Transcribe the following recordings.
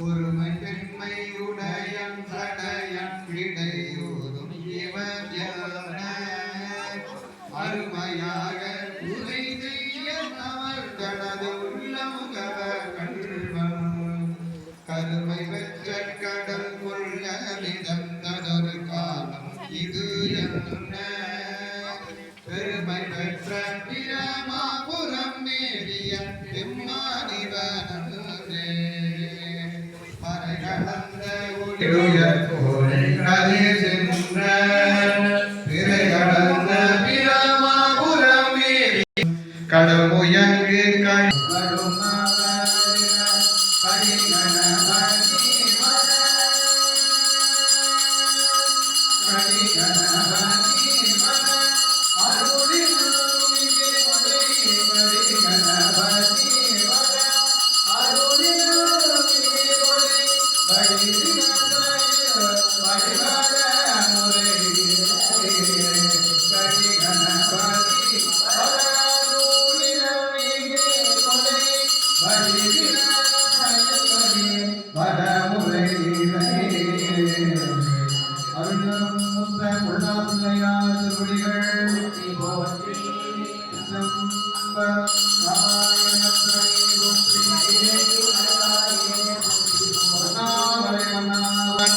ஒருமை பெண்மை உடையன் சடையன் இடையூறும் இவன் அருமையாக உரை செய்ய அவர் தனது உள்ளமுகவ கல்வன் கருமை பெற்ற கடல் கொள்ள மிதந்ததொரு காலம் இது என்ன பெருமை பெற்ற பிரமாபுரம் மேவிய எம்மானிவனே மறைகளந்த ஒளியுயர் கோடை கதை சென்ற பிறைகளந்த பிரமாபுரம் மேவி கடமுயங்கு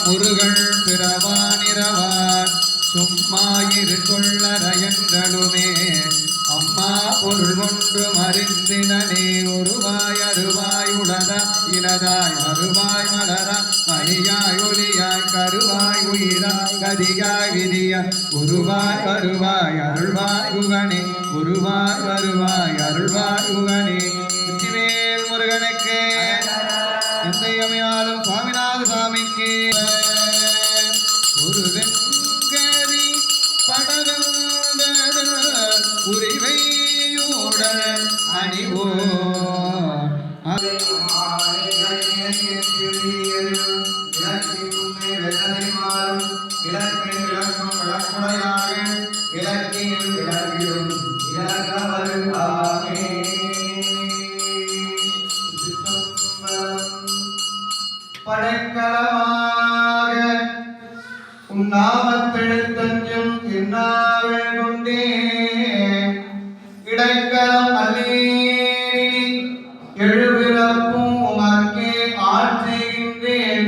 முருகன் பிறவானிரவான் சும்மாயிரு கொள்ளரையங்களுமே அம்மா பொருள் ஒன்று மறிந்தினே ஒருவாய் அருவாய் உளதா இனதாய் அருவாய் மலரா மணியாய் ஒளியாய் கருவாய் உயிராய் கதியாய் விதியாய் உருவாய் வருவாய் அருள்வாய் உகனே உருவாய் வருவாய் அருள்வாய் உகனே வெற்றிவேல் முருகனுக்கு எந்தையமையாலும் சுவாமிநாத சாமிக்கு ஒரு வெங்கரி படவந்த உரிவையோட அணிவோ படைக்கலமாக உன்னாமத்தெழுத்தஞ்சும் என்னாவே கொண்டே இடைக்கலம் அல்லேரி எழுபிறப்பும் உமக்கே ஆட்செய்கின்றேன்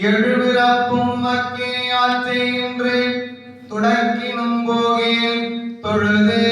எழுபிறப்பும் உமக்கே ஆட்செய்கின்றேன் துடக்கினும் போகேன் தொழுதே